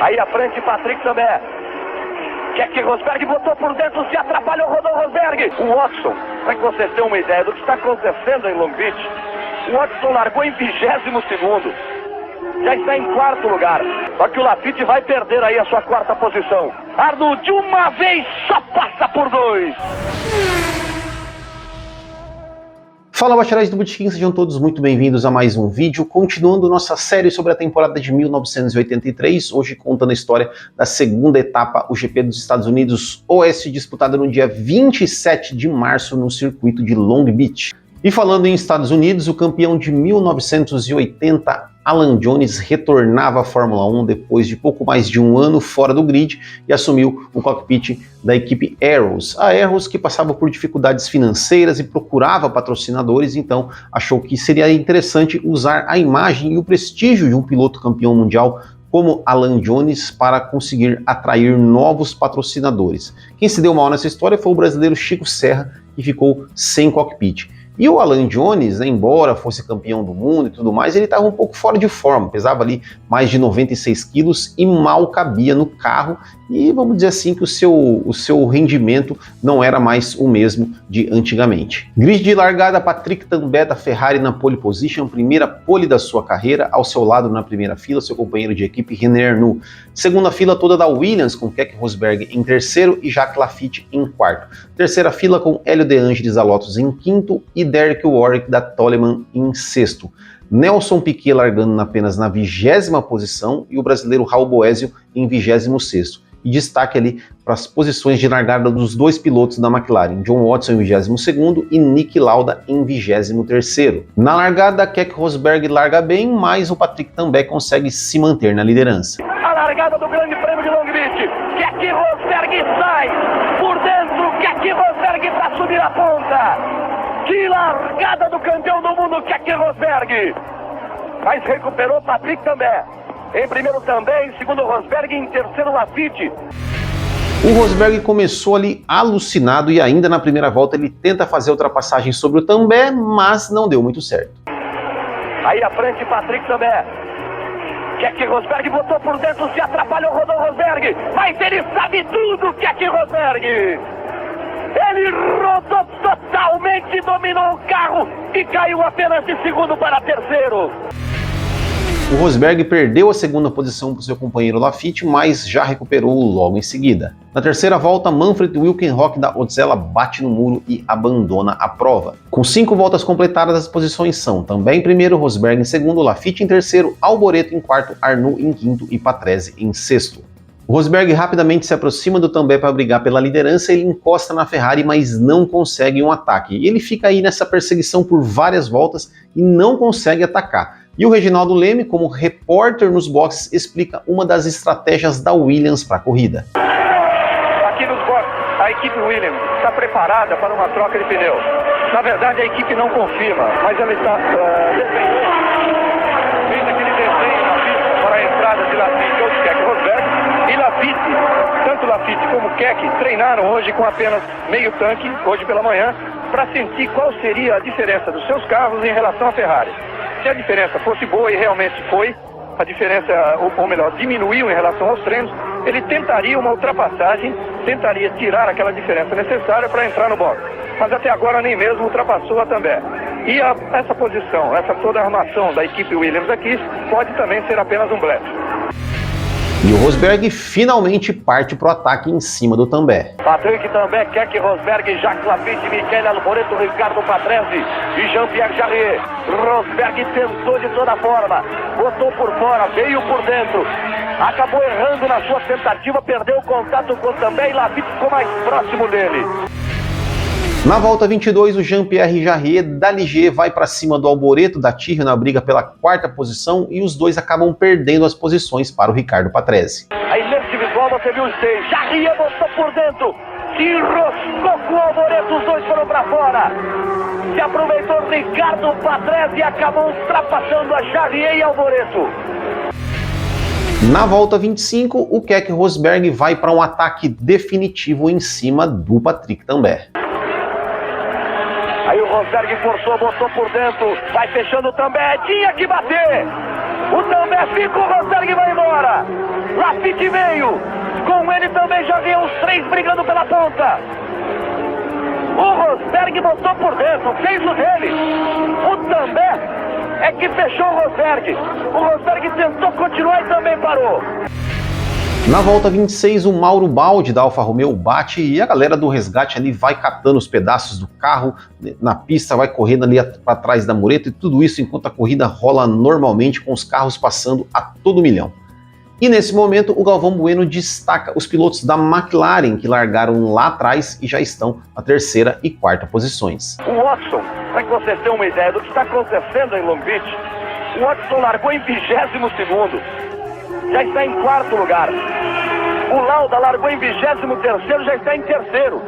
Aí à frente, Patrick também. Keck Rosberg botou por dentro, se atrapalhou, rodou Rosberg. O Watson, para que vocês tenham uma ideia do que está acontecendo em Long Beach, o Watson largou em 22º. Já está em 4º lugar. Só que o Laffite vai perder aí a sua 4ª posição. Arnold, de uma vez, só passa por 2. Fala, bacharéis do Botequim, sejam todos muito bem-vindos a mais um vídeo, continuando nossa série sobre a temporada de 1983, hoje contando a história da segunda etapa, o GP dos Estados Unidos Oeste, disputada no dia 27 de março no circuito de Long Beach. E falando em Estados Unidos, o campeão de 1980, Alan Jones, retornava à Fórmula 1 depois de pouco mais de um ano fora do grid e assumiu o cockpit da equipe Arrows. A Arrows, que passava por dificuldades financeiras e procurava patrocinadores, então achou que seria interessante usar a imagem e o prestígio de um piloto campeão mundial como Alan Jones para conseguir atrair novos patrocinadores. Quem se deu mal nessa história foi o brasileiro Chico Serra, que ficou sem cockpit. E o Alan Jones, embora fosse campeão do mundo e tudo mais, ele estava um pouco fora de forma, pesava ali mais de 96 quilos e mal cabia no carro, e vamos dizer assim que o seu rendimento não era mais o mesmo de antigamente. Grid de largada, Patrick Tambay da Ferrari na pole position, primeira pole da sua carreira, ao seu lado na primeira fila, seu companheiro de equipe René Arnoux. Segunda fila toda da Williams, com Keck Rosberg em terceiro e Jacques Laffite em quarto. Terceira fila com Hélio De Angelis da Lotus em quinto e Derek Warwick da Toleman em sexto. Nelson Piquet largando apenas na 20ª posição e o brasileiro Raul Boesio em 26º. E destaque ali para as posições de largada dos dois pilotos da McLaren, John Watson em 22º e Niki Lauda em 23º. Na largada, Keck Rosberg larga bem, mas o Patrick Tambay consegue se manter na liderança. A largada do Grande Prêmio de Long Beach, Keck Rosberg sai por dentro, Keck Rosberg para subir a ponta. Que largada do campeão do mundo, Keck Rosberg! Mas recuperou Patrick Tambay. Em primeiro também, em segundo Rosberg, em terceiro Laffite. O Rosberg começou ali alucinado e ainda na primeira volta ele tenta fazer a ultrapassagem sobre o Tambay, mas não deu muito certo. Aí à frente, Patrick Tambay. Keck Rosberg botou por dentro, se atrapalhou, rodou Rosberg. Mas ele sabe tudo, Keck Rosberg! Ele rodou totalmente, dominou o carro e caiu apenas de segundo para terceiro. O Rosberg perdeu a segunda posição para o seu companheiro Laffite, mas já recuperou logo em seguida. Na terceira volta, Manfred Wilkenrock da Otzella bate no muro e abandona a prova. Com 5 voltas completadas, as posições são Tambay em primeiro, Rosberg em segundo, Laffite em terceiro, Alboreto em quarto, Arnoux em quinto e Patrese em sexto. O Rosberg rapidamente se aproxima do Tambay para brigar pela liderança, ele encosta na Ferrari, mas não consegue um ataque. E ele fica aí nessa perseguição por várias voltas e não consegue atacar. E o Reginaldo Leme, como repórter nos boxes, explica uma das estratégias da Williams para a corrida. Aqui nos boxes, a equipe Williams está preparada para uma troca de pneus. Na verdade, a equipe não confirma, mas ela está fez aquele desenho na pista para a entrada de Laffite ou de Keck Rosberg. E Laffite, tanto Laffite como Keck, treinaram hoje com apenas meio tanque, hoje pela manhã, para sentir qual seria a diferença dos seus carros em relação à Ferrari. Se a diferença fosse boa, e realmente foi, a diferença, ou melhor, diminuiu em relação aos treinos, ele tentaria uma ultrapassagem, tentaria tirar aquela diferença necessária para entrar no box. Mas até agora nem mesmo ultrapassou a Tambay. E essa posição, toda a armação da equipe Williams aqui, pode também ser apenas um blefe. E o Rosberg finalmente parte para o ataque em cima do Tambay. Patrick Tambay, Keck Rosberg, Jacques Laffite, Michele Alboreto, Ricardo Patrese e Jean-Pierre Jarier. Rosberg tentou de toda forma, botou por fora, veio por dentro, acabou errando na sua tentativa, perdeu o contato com o Tambay e Laffite ficou mais próximo dele. Na volta 22, o Jean-Pierre Jarier da Ligier vai para cima do Alboreto da Tyrrell na briga pela 4ª posição e os dois acabam perdendo as posições para o Ricardo Patrese. Aí nesse visual você viu os 6, Jarier botou por dentro, se enroscou com o Alboreto, os dois foram para fora. Se aproveitou o Ricardo Patrese e acabou ultrapassando a Jarier e Alboreto. Na volta 25, o Keck Rosberg vai para um ataque definitivo em cima do Patrick Tambay. Aí o Rosberg forçou, botou por dentro, vai fechando o Tambay, tinha que bater! O Tambay fica, o Rosberg vai embora! Laffite veio. Com ele também já vinham os 3 brigando pela ponta. O Rosberg botou por dentro, fez o dele. O També é que fechou o Rosberg. O Rosberg tentou continuar e também parou. Na volta 26, o Mauro Baldi da Alfa Romeo bate e a galera do resgate ali vai catando os pedaços do carro na pista, vai correndo ali para trás da mureta e tudo isso enquanto a corrida rola normalmente com os carros passando a todo milhão. E nesse momento o Galvão Bueno destaca os pilotos da McLaren que largaram lá atrás e já estão na 3ª e 4ª posições. O Watson, para que vocês tenham uma ideia do que está acontecendo em Long Beach, o Watson largou em 22º, já está em 4º lugar. O Lauda largou em 23º, já está em 3º.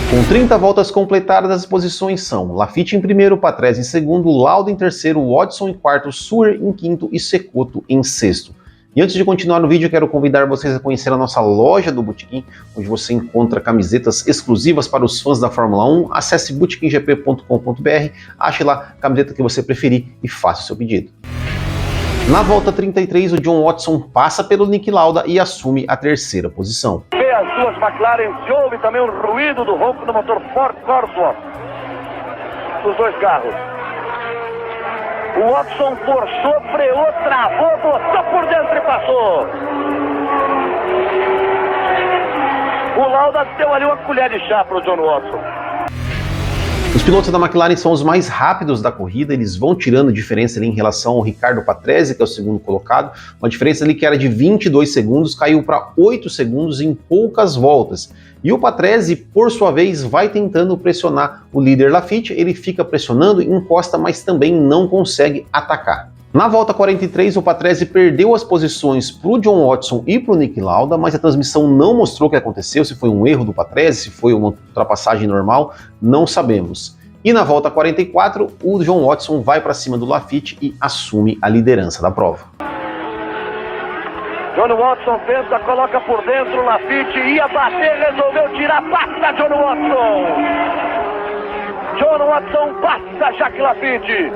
Com 30 voltas completadas, as posições são Laffite em 1º, Patrese em 2º, Lauda em 3º, Watson em 4º, Suer em 5º e Cecotto em 6º. E antes de continuar no vídeo, eu quero convidar vocês a conhecer a nossa loja do Botequim, onde você encontra camisetas exclusivas para os fãs da Fórmula 1. Acesse botequimgp.com.br, ache lá a camiseta que você preferir e faça o seu pedido. Na volta 33, o John Watson passa pelo Niki Lauda e assume a 3ª posição. Vê as duas McLaren, se ouve também o ruído do ronco do motor Ford Cosworth dos 2 carros. O Watson forçou, freou, travou, botou por dentro e passou. O Lauda deu ali uma colher de chá para o John Watson. Os pilotos da McLaren são os mais rápidos da corrida, eles vão tirando diferença ali em relação ao Riccardo Patrese, que é o 2º colocado, uma diferença ali que era de 22 segundos, caiu para 8 segundos em poucas voltas. E o Patrese, por sua vez, vai tentando pressionar o líder Laffite, ele fica pressionando, encosta, mas também não consegue atacar. Na volta 43, o Patrese perdeu as posições para o John Watson e para o Niki Lauda, mas a transmissão não mostrou o que aconteceu, se foi um erro do Patrese, se foi uma ultrapassagem normal, não sabemos. E na volta 44, o John Watson vai para cima do Laffite e assume a liderança da prova. John Watson tenta, coloca por dentro, Laffite ia bater, resolveu tirar, passa John Watson! John Watson passa Jacques Laffite!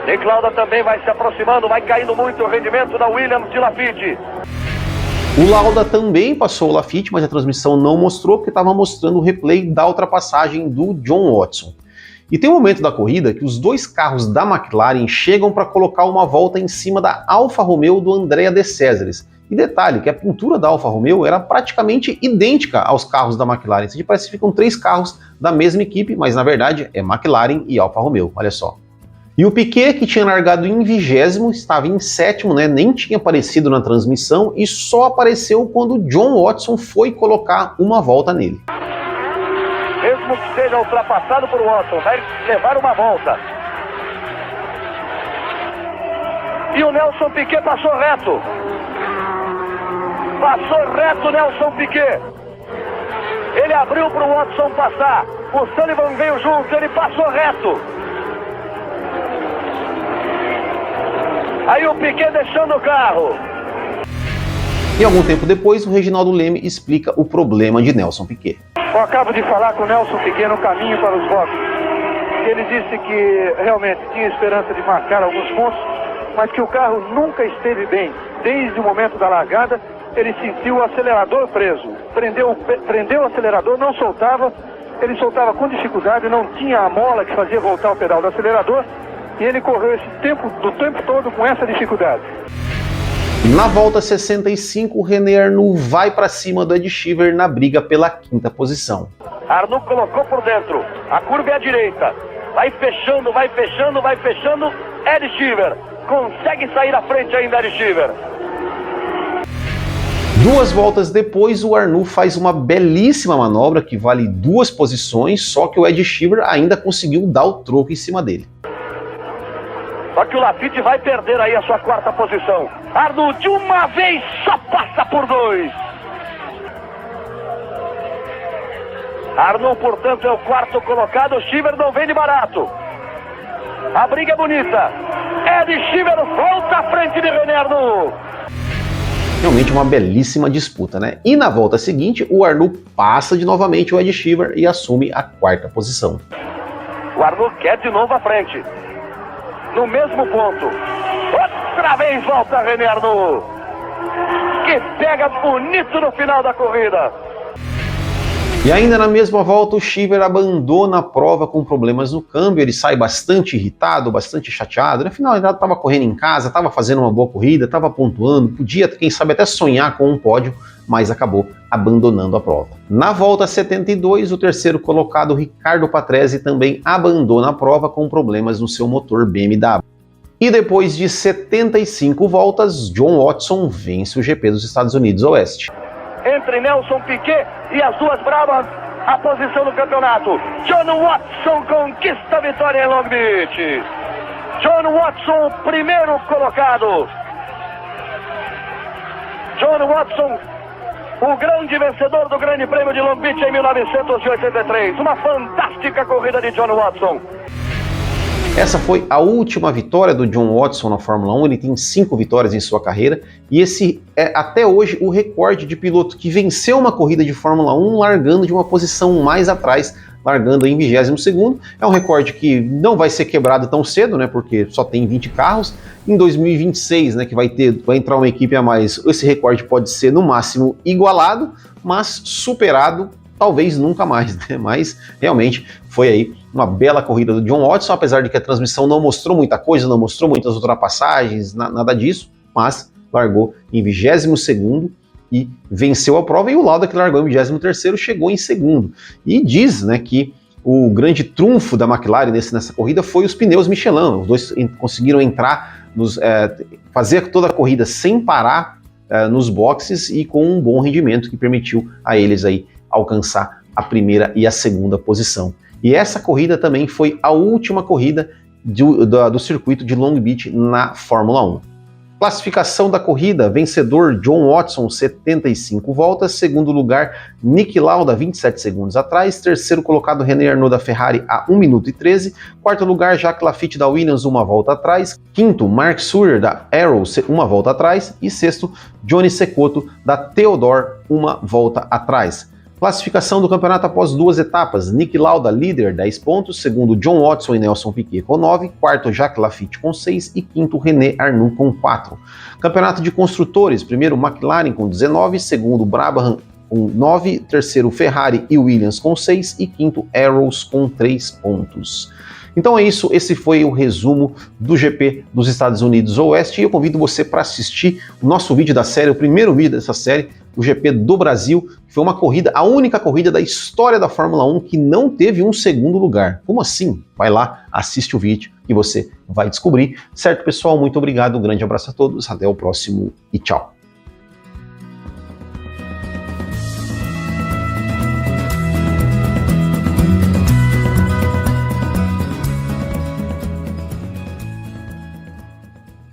Niki Lauda também vai se aproximando, vai caindo muito o rendimento da Williams de Laffite. O Lauda também passou o Laffite, mas a transmissão não mostrou porque estava mostrando o replay da ultrapassagem do John Watson. E tem um momento da corrida que os 2 carros da McLaren chegam para colocar uma volta em cima da Alfa Romeo do Andrea De Cesaris. E detalhe, que a pintura da Alfa Romeo era praticamente idêntica aos carros da McLaren. Se parece que ficam 3 carros da mesma equipe, mas na verdade é McLaren e Alfa Romeo, olha só. E o Piquet, que tinha largado em 20º, estava em 7º, né? Nem tinha aparecido na transmissão e só apareceu quando John Watson foi colocar uma volta nele. Mesmo que seja ultrapassado por Watson, vai levar uma volta. E o Nelson Piquet passou reto. Passou reto Nelson Piquet. Ele abriu para o Watson passar. O Sullivan veio junto, ele passou reto. Aí o Piquet deixando o carro. E algum tempo depois, o Reginaldo Leme explica o problema de Nelson Piquet. Eu acabo de falar com o Nelson Piquet no caminho para os boxes. Ele disse que realmente tinha esperança de marcar alguns pontos, mas que o carro nunca esteve bem. Desde o momento da largada, ele sentiu o acelerador preso. Prendeu o acelerador, não soltava. Ele soltava com dificuldade, não tinha a mola que fazia voltar o pedal do acelerador. E ele correu esse tempo todo com essa dificuldade. Na volta 65, o René Arnoux vai para cima do Ed Cheever na briga pela 5ª posição. Arnoux colocou por dentro, a curva é à direita, vai fechando, vai fechando, vai fechando, Ed Cheever consegue sair à frente ainda, Ed Cheever. 2 voltas depois, o Arnoux faz uma belíssima manobra que vale 2 posições, só que o Ed Cheever ainda conseguiu dar o troco em cima dele. Só que o Laffite vai perder aí a sua 4ª posição. Arnoux de uma vez só passa por 2. Arnoux, portanto, é o 4º colocado. O Cheever não vem de barato. A briga é bonita. Ed Cheever volta à frente de René Arnoux. Realmente uma belíssima disputa, né? E na volta seguinte, o Arnoux passa de novamente o Ed Cheever e assume a 4ª posição. O Arnoux quer de novo à frente. No mesmo ponto. outra vez volta René Arnoux, que pega bonito no final da corrida. E ainda na mesma volta o Cheever abandona a prova com problemas no câmbio, ele sai bastante irritado, bastante chateado, na final ele estava correndo em casa, estava fazendo uma boa corrida, estava pontuando, podia quem sabe até sonhar com um pódio, mas acabou abandonando a prova. Na volta 72, o terceiro colocado Riccardo Patrese também abandona a prova com problemas no seu motor BMW. E depois de 75 voltas, John Watson vence o GP dos Estados Unidos Oeste. Entre Nelson Piquet e as duas bravas, a posição do campeonato. John Watson conquista a vitória em Long Beach. John Watson, primeiro colocado. John Watson, o grande vencedor do Grande Prêmio de Long Beach em 1983. Uma fantástica corrida de John Watson. Essa foi a última vitória do John Watson na Fórmula 1, ele tem 5 vitórias em sua carreira, e esse é até hoje o recorde de piloto que venceu uma corrida de Fórmula 1 largando de uma posição mais atrás, largando em 22º. É um recorde que não vai ser quebrado tão cedo, né, porque só tem 20 carros. Em 2026, né, que vai entrar uma equipe a mais, esse recorde pode ser no máximo igualado, mas superado talvez nunca mais, né? Mas realmente foi aí uma bela corrida do John Watson, apesar de que a transmissão não mostrou muita coisa, não mostrou muitas ultrapassagens, nada disso, mas largou em 22º e venceu a prova, e o Lauda, que largou em 23º, chegou em segundo. E diz, né, que o grande trunfo da McLaren nessa corrida foi os pneus Michelin. Os dois conseguiram entrar, fazer toda a corrida sem parar nos boxes e com um bom rendimento que permitiu a eles aí alcançar a primeira e a segunda posição. E essa corrida também foi a última corrida do circuito de Long Beach na Fórmula 1. Classificação da corrida: vencedor John Watson, 75 voltas, segundo lugar Niki Lauda, 27 segundos atrás, terceiro colocado René Arnoux da Ferrari a 1 minuto e 13, quarto lugar Jacques Laffite da Williams, 1 volta atrás, quinto Mark Sawyer da Arrow, 1 volta atrás, e sexto Johnny Cecotto da Theodore, 1 volta atrás. Classificação do campeonato após 2 etapas: Niki Lauda líder, 10 pontos, segundo John Watson e Nelson Piquet com 9, quarto Jacques Laffite com 6 e quinto René Arnoux com 4. Campeonato de construtores: primeiro McLaren com 19, segundo Brabham com 9, terceiro Ferrari e Williams com 6 e quinto Arrows com 3 pontos. Então é isso, esse foi o resumo do GP dos Estados Unidos Oeste, e eu convido você para assistir o nosso vídeo da série, o primeiro vídeo dessa série, o GP do Brasil, que foi uma corrida, a única corrida da história da Fórmula 1 que não teve um segundo lugar. Como assim? Vai lá, assiste o vídeo e você vai descobrir. Certo, pessoal? Muito obrigado, um grande abraço a todos, até o próximo e tchau.